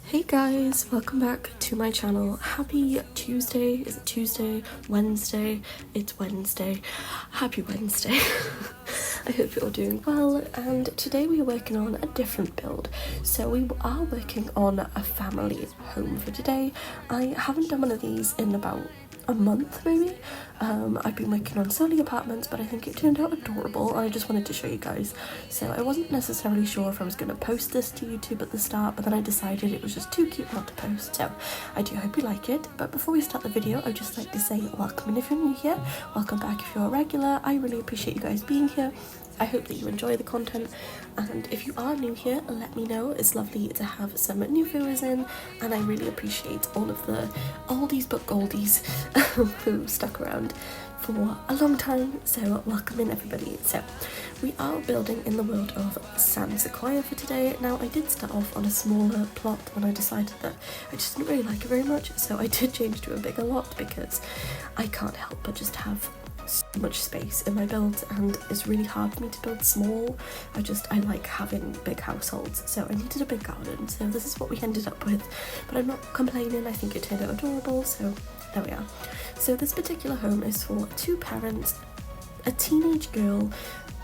Hey guys, welcome back to my channel. Happy Tuesday. Is it Tuesday? Wednesday? It's Wednesday. Happy Wednesday. I hope you're all doing well, and today we are working on a different build. So we are working on a family home for today. I haven't done one of these in about a month maybe. I've been working on solely apartments, but I think it turned out adorable and I just wanted to show you guys. So I wasn't necessarily sure if I was going to post this to YouTube at the start, but then I decided it was just too cute not to post. So I do hope you like it, but before we start the video, I'd just like to say welcome, and if you're new here, welcome back if you're a regular. I really appreciate you guys being here. I hope that you enjoy the content, and if you are new here, let me know. It's lovely to have some new viewers in, and I really appreciate all of the oldies but goldies who stuck around for a long time. So welcome in everybody. So we are building in the world of San Sequoia for today. Now I did start off on a smaller plot when I decided that I just didn't really like it very much, so I did change to a bigger lot because I can't help but just have so much space in my builds, and it's really hard for me to build small. I like having big households, so I needed a big garden, so this is what we ended up with, but I'm not complaining. I think it turned out adorable, so there we are. So this particular home is for two parents, a teenage girl,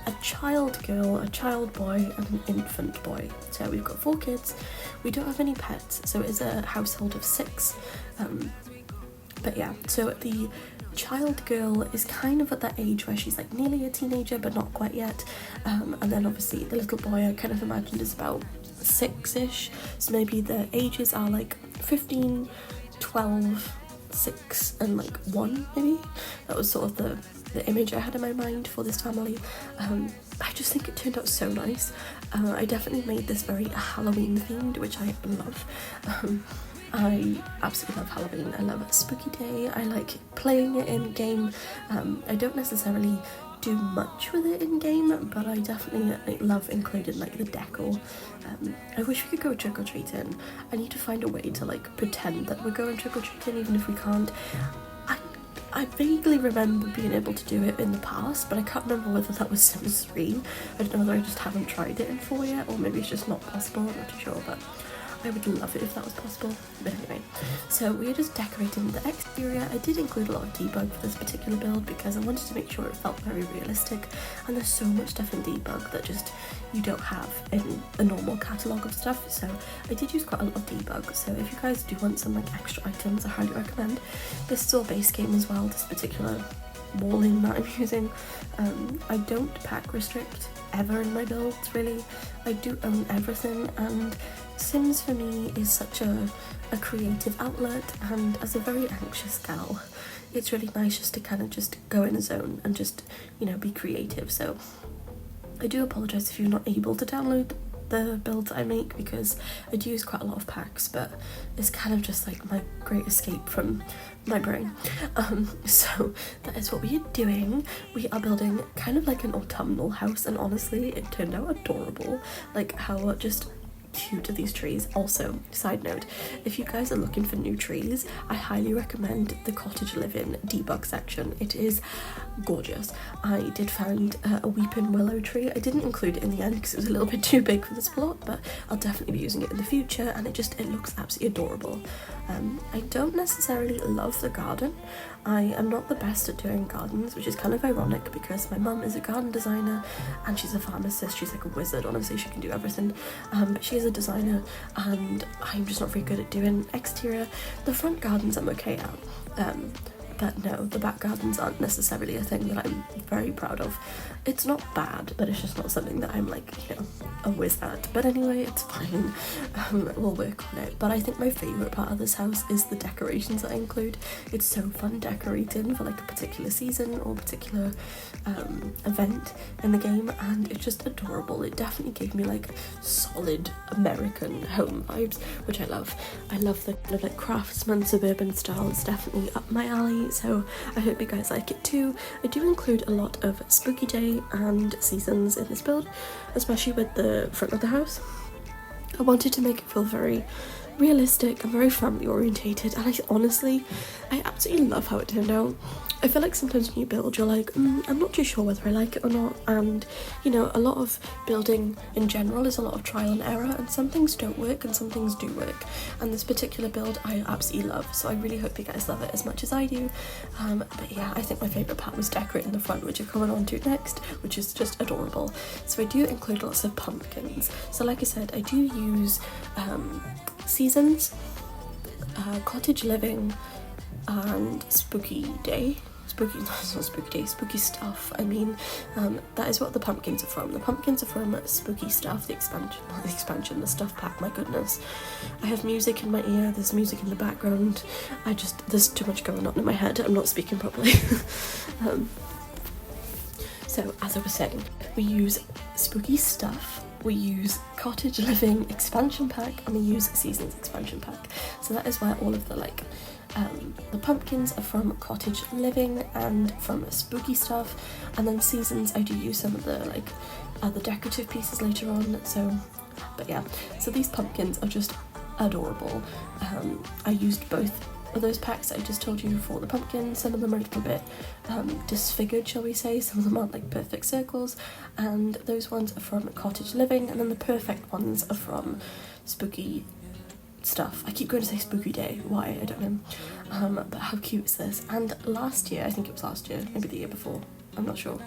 a child girl, a child boy, and an infant boy. So we've got 4 kids. We don't have any pets, so it's a household of 6. But yeah, so the child girl is kind of at that age where she's like nearly a teenager but not quite yet, and then obviously the little boy I kind of imagined is about 6-ish, so maybe the ages are like 15, 12, 6 and like 1 maybe. That was sort of the image I had in my mind for this family. I just think it turned out so nice. I definitely made this very Halloween themed, which I love. I absolutely love Halloween. I love Spooky Day. I like playing it in game. I don't necessarily do much with it in game, but I definitely love including like the decor. I wish we could go trick-or-treating. I need to find a way to like pretend that we're going trick-or-treating even if we can't. I vaguely remember being able to do it in the past, but I can't remember whether that was Sims 3. I don't know whether I just haven't tried it in 4 yet, or maybe it's just not possible. I'm not too sure, but I would love it if that was possible. But anyway, so we are just decorating the exterior. I did include a lot of debug for this particular build because I wanted to make sure it felt very realistic, and there's so much stuff in debug that just you don't have in a normal catalogue of stuff, so I did use quite a lot of debug. So if you guys do want some like extra items, I highly recommend. This is all base game as well, this particular walling that I'm using. I don't pack restrict ever in my builds really. I do own everything, and Sims for me is such a creative outlet, and as a very anxious gal, it's really nice just to kind of just go in a zone and just, you know, be creative. So I do apologise if you're not able to download the builds I make, because I do use quite a lot of packs, but it's kind of just like my great escape from my brain. So that is what we are doing. We are building kind of like an autumnal house, and honestly it turned out adorable, like how just cute are these trees. Also, side note, if you guys are looking for new trees, I highly recommend the cottage living debug section. It is gorgeous. I did find a weeping willow tree. I didn't include it in the end because it was a little bit too big for this plot, but I'll definitely be using it in the future, and it looks absolutely adorable. I don't necessarily love the garden. I am not the best at doing gardens, which is kind of ironic because my mum is a garden designer and she's a pharmacist. She's like a wizard, honestly, she can do everything. But she is a designer, and I'm just not very good at doing exterior. The front gardens I'm okay at, but no, the back gardens aren't necessarily a thing that I'm very proud of. It's not bad, but it's just not something that I'm like, you know, a whiz at. But anyway, it's fine. We'll work on it. But I think my favourite part of this house is the decorations that I include. It's so fun decorating for like a particular season or particular event in the game, and it's just adorable. It definitely gave me like solid American home vibes, which I love. I love the kind of like craftsman suburban style. It's definitely up my alley, so I hope you guys like it too. I do include a lot of Spooky Day and seasons in this build, especially with the front of the house. I wanted to make it feel very realistic and very family orientated, and I absolutely love how it turned out. I feel like sometimes when you build, you're like, I'm not too sure whether I like it or not, and you know, a lot of building in general is a lot of trial and error, and some things don't work and some things do work, and this particular build I absolutely love, so I really hope you guys love it as much as I do. But yeah, I think my favourite part was decorating the front, which I'm coming on to next, which is just adorable. So I do include lots of pumpkins. So like I said, I do use Seasons, Cottage Living, and Spooky Stuff. I mean, that is what the pumpkins are from. The pumpkins are from Spooky Stuff, the expansion, the stuff pack, my goodness. I have music in my ear, there's music in the background, there's too much going on in my head, I'm not speaking properly. So, as I was saying, we use Spooky Stuff, we use Cottage Living expansion pack, and we use Seasons expansion pack. So that is why all of the the pumpkins are from Cottage Living and from Spooky Stuff, and then Seasons I do use some of the the decorative pieces later on. So, but yeah, so these pumpkins are just adorable. I used both of those packs that I just told you for the pumpkins. Some of them are a little bit disfigured, shall we say. Some of them aren't like perfect circles, and those ones are from Cottage Living, and then the perfect ones are from Spooky Stuff. I keep going to say Spooky Day, why, I don't know. But how cute is this? And last year, I think it was last year, maybe the year before, I'm not sure.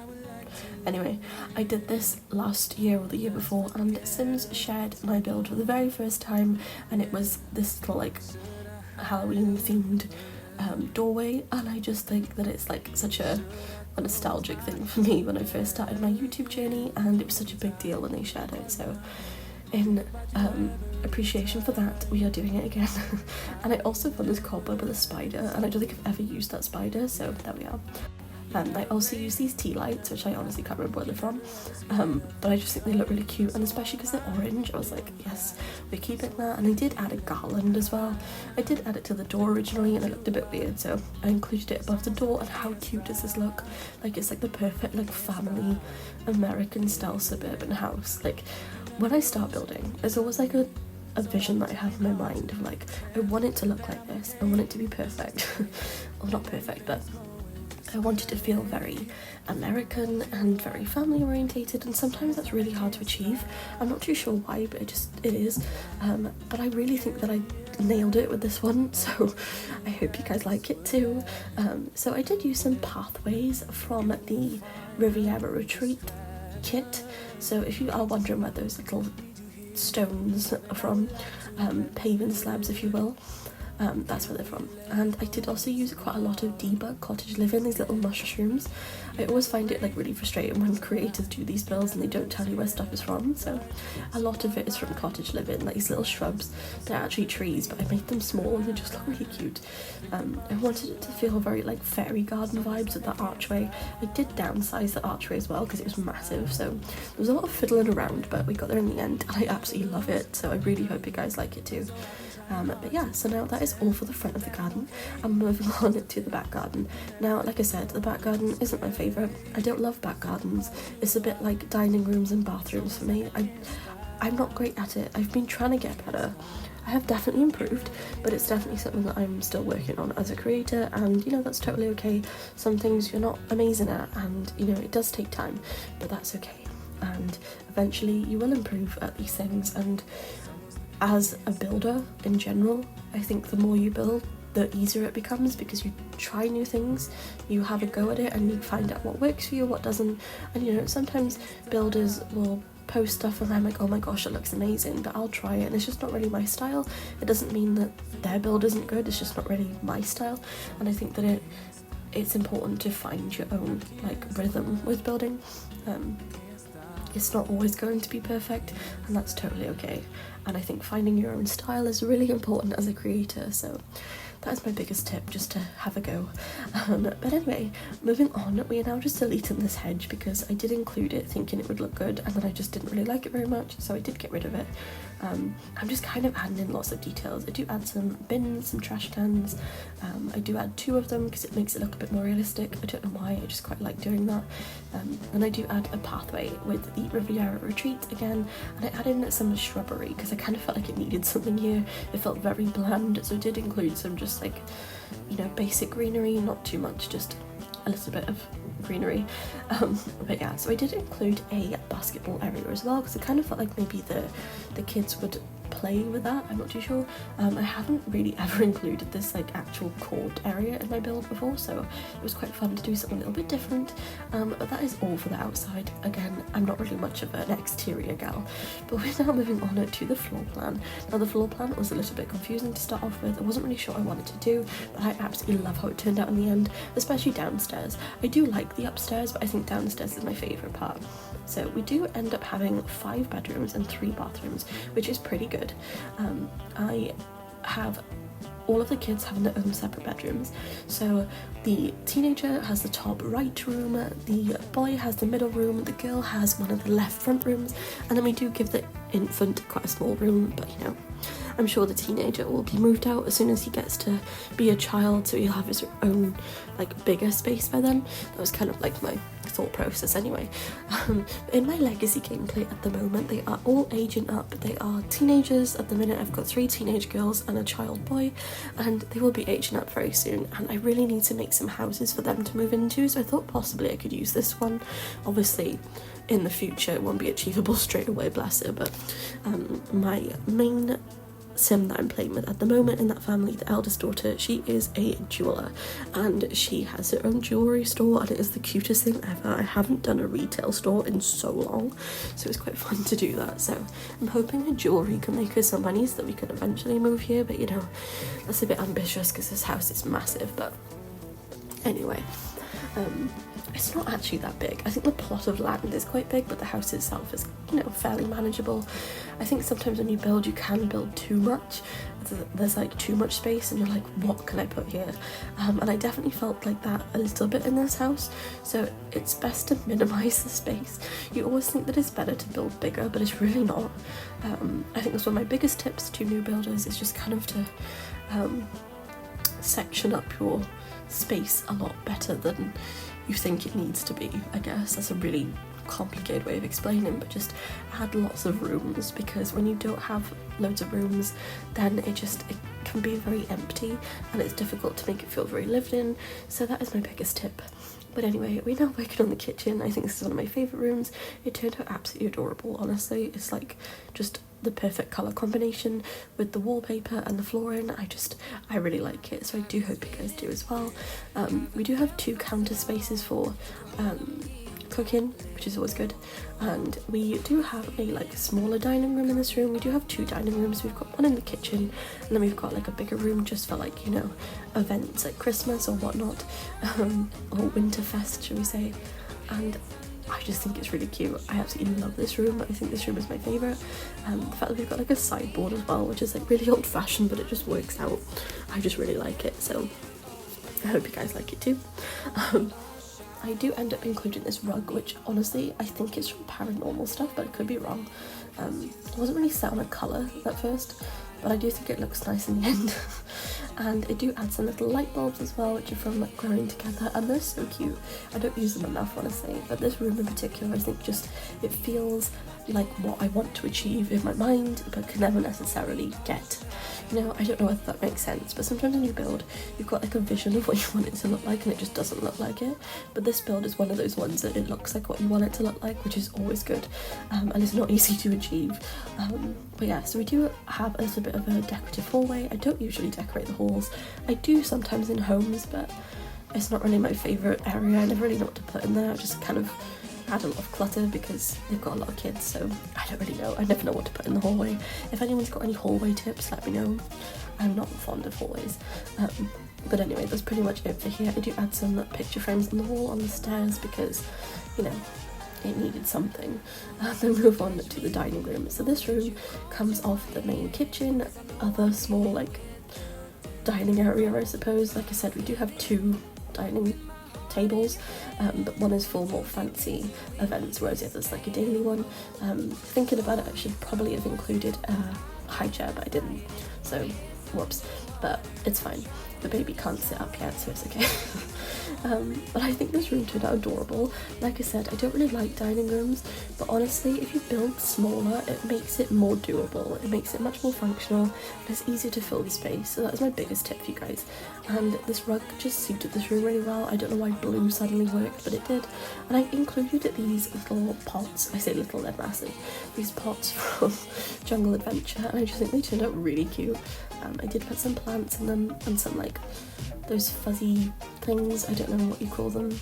Anyway, I did this last year or the year before, and Sims shared my build for the very first time, and it was this little Halloween themed doorway, and I just think that it's such a nostalgic thing for me when I first started my YouTube journey, and it was such a big deal when they shared it. So in appreciation for that, we are doing it again. And I also found this cobweb with a spider, and I don't think I've ever used that spider, so there we are. I also use these tea lights, which I honestly can't remember where they're from, but I just think they look really cute, and especially because they're orange, I was like, yes, we're keeping that. And I did add a garland as well. I did add it to the door originally, and it looked a bit weird, so I included it above the door. And how cute does this look? It's the perfect family American style suburban house. When I start building, there's always a vision that I have in my mind of I want it to look like this, I want it to be perfect. Well, not perfect, but I want it to feel very American and very family orientated, and sometimes that's really hard to achieve. I'm not too sure why, but it is. But I really think that I nailed it with this one, so I hope you guys like it too. So I did use some pathways from the Riviera Retreat kit. So if you are wondering where those little stones are from, paving slabs if you will, that's where they're from. And I did also use quite a lot of debug Cottage Living, these little mushrooms. I always find it really frustrating when creators do these builds and they don't tell you where stuff is from, so a lot of it is from Cottage Living, these little shrubs. They're actually trees, but I made them small and they just look really cute. I wanted it to feel very fairy garden vibes with that archway. I did downsize the archway as well because it was massive, so there was a lot of fiddling around, but we got there in the end, and I absolutely love it, so I really hope you guys like it too. But yeah, so now that is all for the front of the garden. I'm moving on to the back garden. Now, like I said, the back garden isn't my favourite. I don't love back gardens. It's a bit like dining rooms and bathrooms for me. I'm not great at it. I've been trying to get better. I have definitely improved, but it's definitely something that I'm still working on as a creator, and that's totally okay. Some things you're not amazing at, and it does take time, but that's okay. And eventually you will improve at these things. And as a builder in general, I think the more you build, the easier it becomes, because you try new things, you have a go at it, and you find out what works for you, what doesn't. And sometimes builders will post stuff and I'm like, oh my gosh, it looks amazing, but I'll try it and it's just not really my style. It doesn't mean that their build isn't good, it's just not really my style. And I think that it's important to find your own rhythm with building. It's not always going to be perfect, and that's totally okay. And I think finding your own style is really important as a creator, so that's my biggest tip, just to have a go. But anyway, moving on, we are now just deleting this hedge because I did include it thinking it would look good, and then I just didn't really like it very much, so I did get rid of it. I'm just kind of adding in lots of details. I do add some bins, some trash cans. I do add 2 of them because it makes it look a bit more realistic. I don't know why, I just quite like doing that. And I do add a pathway with the Riviera Retreat again, and I add in some shrubbery because I kind of felt like it needed something here. It felt very bland, so I did include some just basic greenery, not too much, just a little bit of greenery. But yeah, so I did include a basketball area as well, because it kind of felt like maybe the kids would play with that. I'm not too sure. I haven't really ever included this like actual court area in my build before, so it was quite fun to do something a little bit different. But that is all for the outside. Again, I'm not really much of an exterior gal, but we're now moving on to the floor plan. Now the floor plan was a little bit confusing to start off with. I wasn't really sure what I wanted to do, but I absolutely love how it turned out in the end, especially downstairs. I do like the upstairs, but I think downstairs is my favourite part. So we do end up having 5 bedrooms and 3 bathrooms, which is pretty good. I have all of the kids having their own separate bedrooms. So the teenager has the top right room, the boy has the middle room, the girl has one of the left front rooms, and then we do give the infant quite a small room, but you know, I'm sure the teenager will be moved out as soon as he gets to be a child, so he'll have his own like bigger space by then. That was kind of like my thought process anyway. In my legacy gameplay at the moment, they are all aging up. They are teenagers at the minute. I've got 3 teenage girls and a child boy, and they will be aging up very soon, and I really need to make some houses for them to move into, so I thought possibly I could use this one. Obviously in the future it won't be achievable straight away, bless her, but my main sim that I'm playing with at the moment in that family, the eldest daughter, she is a jeweler and she has her own jewellery store, and it is the cutest thing ever. I haven't done a retail store in so long, so it's quite fun to do that. So I'm hoping the jewellery can make us some money so that we can eventually move here, but you know, that's a bit ambitious because this house is massive. But anyway, it's not actually that big. I think the plot of land is quite big, but the house itself is, you know, fairly manageable. I think sometimes when you build, you can build too much. There's like too much space and you're like, what can I put here? And I definitely felt like that a little bit in this house, so it's best to minimize the space. You always think that it's better to build bigger, but it's really not. I think that's one of my biggest tips to new builders, is just kind of to section up your space a lot better than you think it needs to be. I guess that's a really complicated way of explaining, but just add lots of rooms, because when you don't have loads of rooms, then it can be very empty and it's difficult to make it feel very lived in. So that is my biggest tip. But anyway, we're now working on the kitchen. I think this is one of my favourite rooms. It turned out absolutely adorable, honestly. It's like just the perfect colour combination with the wallpaper and the flooring. I really like it, so I do hope you guys do as well. We do have 2 counter spaces for cooking, which is always good, and we do have a like smaller dining room in this room. We do have 2 dining rooms. We've got one in the kitchen, and then we've got like a bigger room just for like, you know, events like Christmas or whatnot, or Winterfest, shall we say. And I just think it's really cute. I absolutely love this room. I think this room is my favourite. The fact that we've got like a sideboard as well, which is like really old fashioned, but it just works out. I just really like it, so I hope you guys like it too. I do end up including this rug, which honestly I think is from Paranormal stuff, but I could be wrong. I wasn't really set on a colour at first, but I do think it looks nice in the end. And I do add some little light bulbs as well, which are from like Growing Together, and they're so cute. I don't use them enough, honestly, but this room in particular, I think just it feels like what I want to achieve in my mind, but can never necessarily get. You know, I don't know if that makes sense, but sometimes when you build, you've got like a vision of what you want it to look like and it just doesn't look like it. But this build is one of those ones that it looks like what you want it to look like, which is always good, and it's not easy to achieve. But yeah, so we do have a little bit of a decorative hallway. I don't usually decorate the halls. I do sometimes in homes, but it's not really my favourite area. I never really know what to put in there. I just kind of add a lot of clutter because they've got a lot of kids, so I don't really know. I never know what to put in the hallway. If anyone's got any hallway tips, let me know. I'm not fond of hallways. But anyway, that's pretty much it for here. I do add some picture frames on the wall on the stairs because, you know, it needed something. Then move on to the dining room. So this room comes off the main kitchen, other small like dining area, I suppose. Like I said, we do have 2 dining tables, but one is for more fancy events, whereas the other's like a daily one. Thinking about it, I should probably have included a high chair, but I didn't, so whoops, but it's fine. the baby can't sit up yet, so it's okay. But I think this room turned out adorable. Like I said, I don't really like dining rooms, but honestly, if you build smaller, it makes it more doable. It makes it much more functional, and it's easier to fill the space. So that is my biggest tip for you guys. And this rug just suited this room really well. I don't know why blue suddenly worked, but it did. And I included these little pots. I say little, they're massive. These pots from Jungle Adventure, and I just think they turned out really cute. I did put some plants in them and some like those fuzzy things, I don't know what you call them.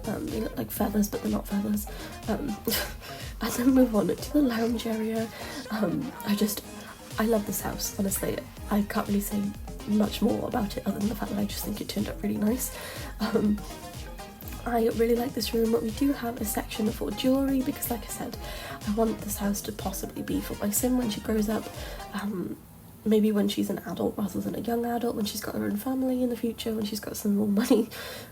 They look like feathers, but they're not feathers. And then move on to the lounge area. I love this house, honestly. I can't really say much more about it other than the fact that I just think it turned out really nice. I really like this room. We do have a section for jewellery because, like I said, I want this house to possibly be for my sim when she grows up. Maybe when she's an adult rather than a young adult, when she's got her own family in the future, when she's got some more money.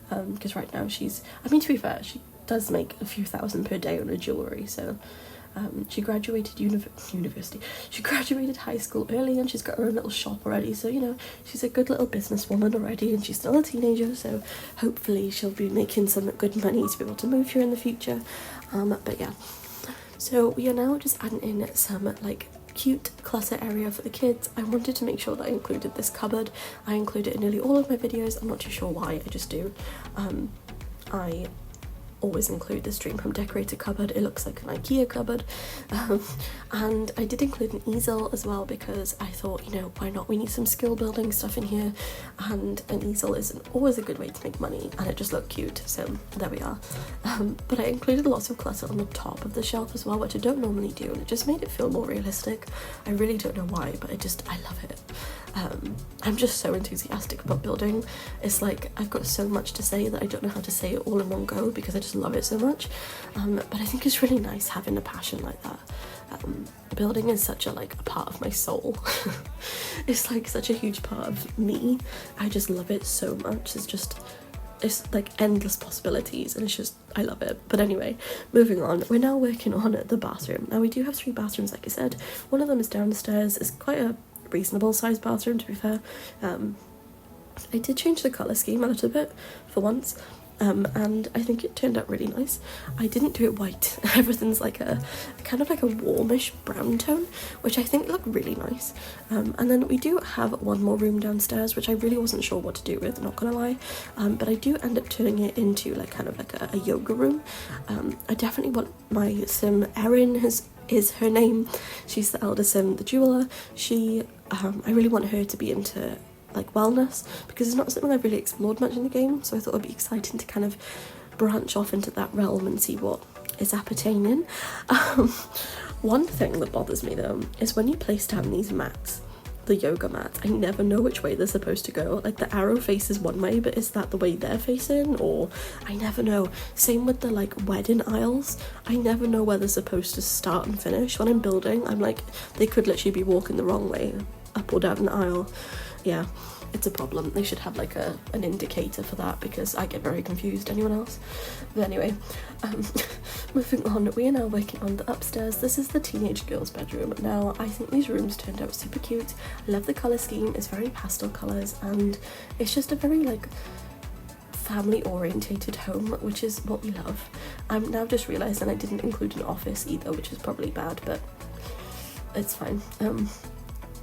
Because right now to be fair, she does make a few thousand per day on her jewellery, so she graduated university. She graduated high school early and she's got her own little shop already, so you know, she's a good little businesswoman already, and she's still a teenager, so hopefully she'll be making some good money to be able to move here in the future. But yeah, so we are now just adding in some like cute clutter area for the kids. I wanted to make sure that I included this cupboard. I include it in nearly all of my videos. I'm not too sure why, I just do. I always include this Dream Home Decorator cupboard. It looks like an IKEA cupboard. And I did include an easel as well because I thought, you know, why not? We need some skill building stuff in here, and an easel is always a good way to make money, and it just looked cute, so there we are. But I included lots of clutter on the top of the shelf as well, which I don't normally do, and it just made it feel more realistic. I really don't know why, but I love it. I'm just so enthusiastic about building. It's like I've got so much to say that I don't know how to say it all in one go because I just love it so much. But I think it's really nice having a passion like that. Building is such a part of my soul. It's like such a huge part of me. I just love it so much. It's like endless possibilities, and it's just, I love it. But anyway, moving on, we're now working on the bathroom. Now we do have 3 bathrooms, like I said. One of them is downstairs. It's quite a reasonable sized bathroom, to be fair. I did change the colour scheme a little bit for once, and I think it turned out really nice. I didn't do it white. Everything's like a kind of like a warmish brown tone, which I think looked really nice. And then we do have one more room downstairs, which I really wasn't sure what to do with, not gonna lie. But I do end up turning it into kind of like a yoga room. I definitely want my sim, Erin is her name. She's the elder sim, the jeweler. I really want her to be into wellness, because it's not something I've really explored much in the game, so I thought it'd be exciting to kind of branch off into that realm and see what is appertaining. One thing that bothers me though is when you place down these mats, the yoga mats, I never know which way they're supposed to go. Like the arrow faces one way, but is that the way they're facing? Or I never know. Same with the wedding aisles. I never know where they're supposed to start and finish. When I'm building, I'm like, they could literally be walking the wrong way, up or down an aisle. Yeah, it's a problem. They should have an indicator for that, because I get very confused. Anyone else? But anyway, moving on, we are now working on the upstairs. This is the teenage girl's bedroom. Now, I think these rooms turned out super cute. I love the colour scheme. It's very pastel colours, and it's just a very family orientated home, which is what we love. I'm now just realising I didn't include an office either, which is probably bad, but it's fine.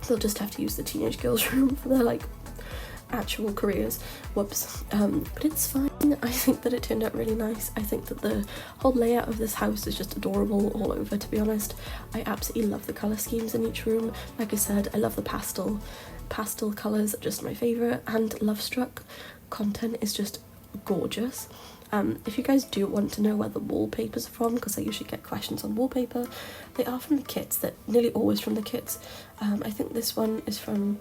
They'll just have to use the teenage girls' room for their actual careers. Whoops. But it's fine. I think that it turned out really nice. I think that the whole layout of this house is just adorable all over, to be honest. I absolutely love the colour schemes in each room. Like I said, I love the pastel colours, just my favourite, and Love Struck content is just gorgeous. If you guys do want to know where the wallpapers are from, because I usually get questions on wallpaper, they are from the kits. They're nearly always from the kits. I think this one is from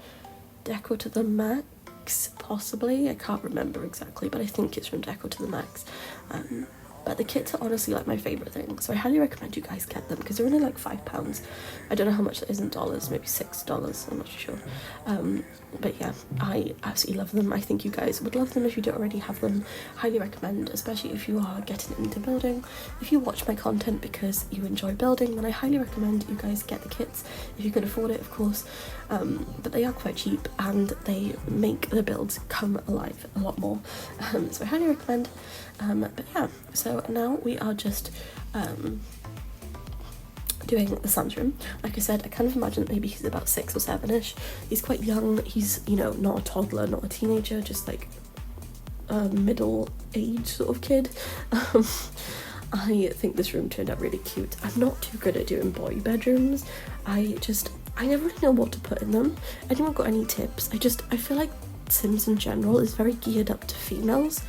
Deco to the Max, possibly. I can't remember exactly, but I think it's from Deco to the Max. But the kits are honestly like my favourite thing, so I highly recommend you guys get them because they're only like £5. I don't know how much that is in dollars, maybe $6, I'm not sure. But yeah, I absolutely love them. I think you guys would love them if you don't already have them. Highly recommend, especially if you are getting into building. If you watch my content because you enjoy building, then I highly recommend you guys get the kits if you can afford it, of course. But they are quite cheap and they make the builds come alive a lot more. So I highly recommend. But yeah, so now we are just doing the son's room. Like I said, I kind of imagine maybe he's about 6 or 7ish. He's quite young. He's, you know, not a toddler, not a teenager, just like a middle age sort of kid. I think this room turned out really cute. I'm not too good at doing boy bedrooms. I never really know what to put in them. Anyone got any tips? I feel like Sims in general is very geared up to females,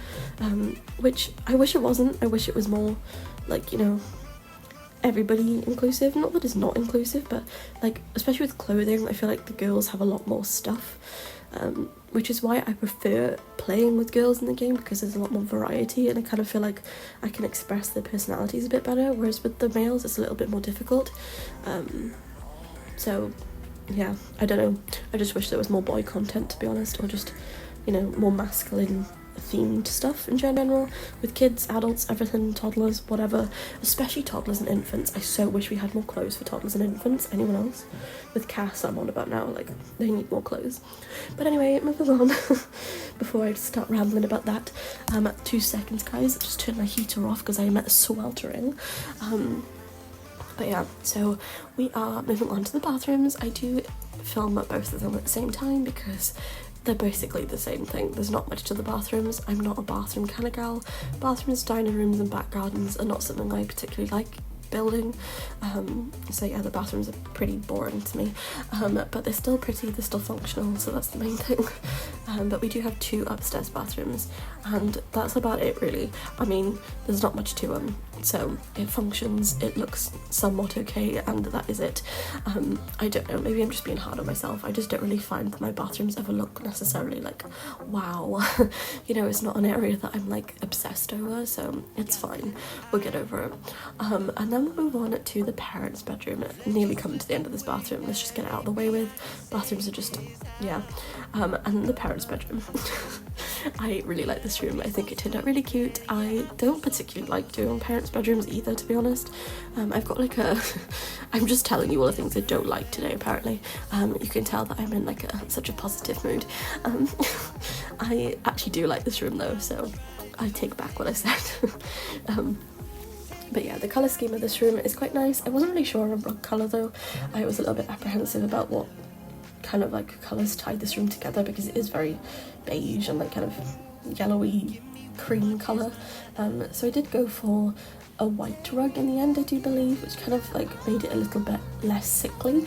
which I wish it wasn't. I wish it was more like, you know, everybody inclusive. Not that it's not inclusive, but like especially with clothing, I feel like the girls have a lot more stuff, which is why I prefer playing with girls in the game, because there's a lot more variety and I kind of feel like I can express their personalities a bit better, whereas with the males it's a little bit more difficult. So yeah, I don't know, I just wish there was more boy content, to be honest, or just, you know, more masculine themed stuff in general with kids, adults, everything, toddlers, whatever, especially toddlers and infants. I so wish we had more clothes for toddlers and infants. Anyone else? With Cass, I'm on about now, like, they need more clothes. But anyway, moving on before I start rambling about that. 2 seconds, guys, just turn my heater off because I am sweltering. But yeah, so we are moving on to the bathrooms. I do film both of them at the same time because they're basically the same thing. There's not much to the bathrooms. I'm not a bathroom kind of gal. Bathrooms, dining rooms and back gardens are not something I particularly like building. So yeah, the bathrooms are pretty boring to me. But they're still pretty, they're still functional, so that's the main thing. But we do have 2 upstairs bathrooms and that's about it really. I mean, there's not much to them. So it functions, it looks somewhat okay, and that is it. I don't know, maybe I'm just being hard on myself. I just don't really find that my bathrooms ever look necessarily like, wow. You know, it's not an area that I'm like obsessed over, so it's fine. We'll get over it. And then we'll move on to the parents' bedroom. Nearly coming to the end of this bathroom. Let's just get it out of the way with. Bathrooms are just, yeah. And the parents' bedroom. I really like this room. I think it turned out really cute. I don't particularly like doing parents' bedrooms either, to be honest. I've got like a I'm just telling you all the things I don't like today, apparently. You can tell that I'm in like such a positive mood. I actually do like this room though, so I take back what I said. But yeah, the colour scheme of this room is quite nice. I wasn't really sure on a rug colour though. I was a little bit apprehensive about what kind of like colours tied this room together, because it is very beige and like kind of yellowy cream colour. So I did go for a white rug in the end, I do believe, which kind of like made it a little bit less sickly.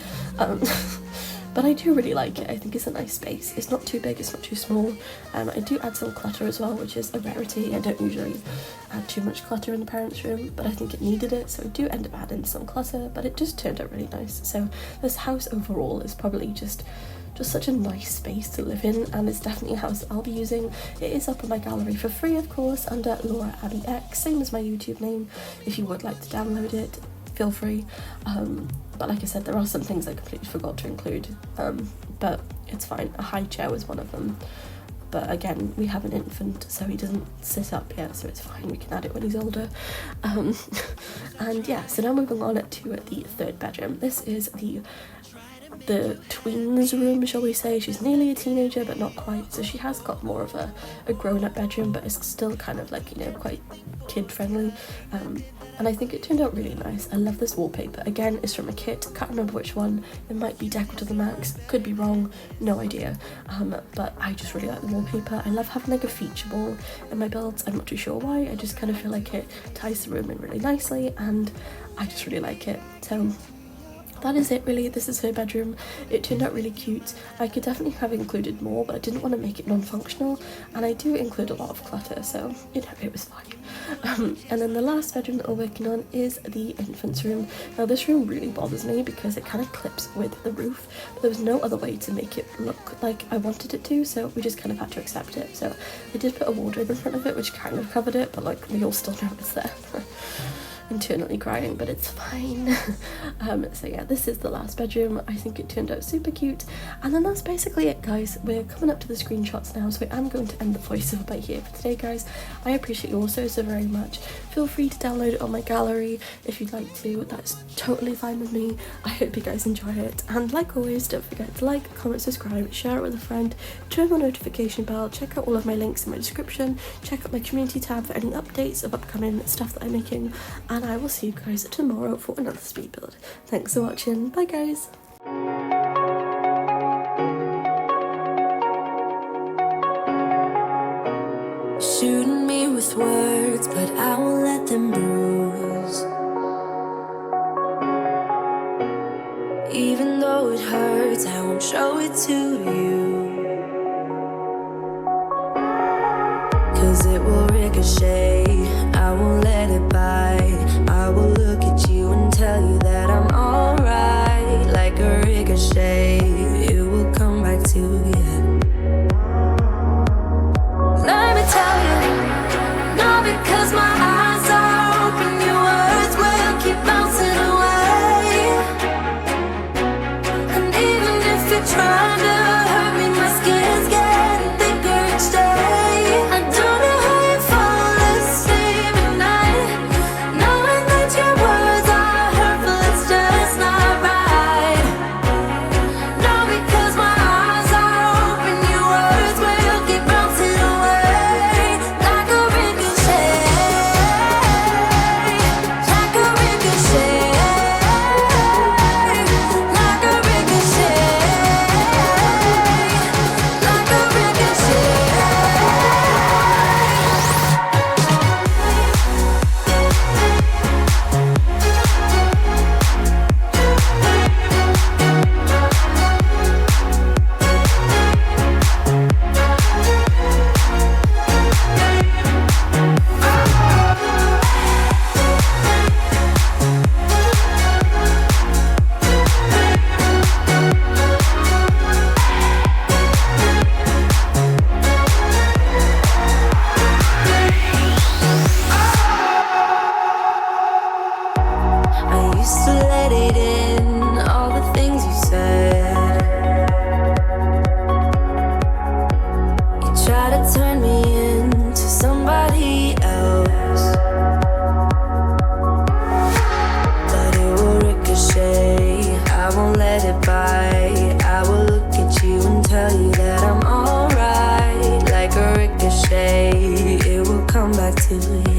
But I do really like it. I think it's a nice space. It's not too big, it's not too small. I do add some clutter as well, which is a rarity. I don't usually add too much clutter in the parents' room, but I think it needed it, so I do end up adding some clutter, but it just turned out really nice. So this house overall is probably just such a nice space to live in, and it's definitely a house that I'll be using. It is up on my gallery for free, of course, under Laura Abby X, same as my YouTube name. If you would like to download it, feel free. But like I said, there are some things I completely forgot to include, but it's fine. A high chair was one of them, but again, we have an infant, so he doesn't sit up yet, so it's fine, we can add it when he's older. And yeah, so now moving on to the 3rd bedroom. This is the tweens room, shall we say. She's nearly a teenager but not quite, so she has got more of a grown-up bedroom, but it's still kind of like, you know, quite kid friendly. And I think it turned out really nice. I love this wallpaper. Again, it's from a kit, can't remember which one. It might be Deco to the Max, could be wrong, no idea. But I just really like the wallpaper. I love having like a feature wall in my builds. I'm not too sure why, I just kind of feel like it ties the room in really nicely, and I just really like it. So that is it really. This is her bedroom. It turned out really cute. I could definitely have included more, but I didn't want to make it non-functional, and I do include a lot of clutter, so you know, it was fine. And then the last bedroom that we're working on is the infant's room. Now this room really bothers me because it kind of clips with the roof, but there was no other way to make it look like I wanted it to, so we just kind of had to accept it. So I did put a wardrobe in front of it, which kind of covered it, but like we all still know it's there. Internally crying, but it's fine. So yeah, this is the last bedroom. I think it turned out super cute, and then that's basically it, guys. We're coming up to the screenshots now, so I'm going to end the voiceover by here for today, guys. I appreciate you all so very much. Feel free to download it on my gallery if you'd like to. That's totally fine with me. I hope you guys enjoy it, and like always, don't forget to like, comment, subscribe, share it with a friend, turn on the notification bell, check out all of my links in my description, check out my community tab for any updates of upcoming stuff that I'm making, and I will see you guys tomorrow for another speed build. Thanks for watching. Bye, guys. Shooting me with words, but I won't let them bruise. Even though it hurts, I won't show it to you, 'cause it will ricochet. I won't let it bite. I will look at you and tell you that I'm alright. Like a ricochet, it will come back to you. Let me tell you, not because my eyes are open, your words will keep bouncing away. And even if you're trying to hurt me, my skin's getting thicker each day. I don't know how you fall asleep at night, knowing that your words are hurtful, it's just not right. No, because my eyes are open, your words will keep bouncing away. Like a ricochet, like a ricochet, like a ricochet, like a ricochet. I used to let it in, all the things you said. You try to turn me into somebody else, but it will ricochet. I won't let it bite. I will look at you and tell you that I'm alright. Like a ricochet, it will come back to you.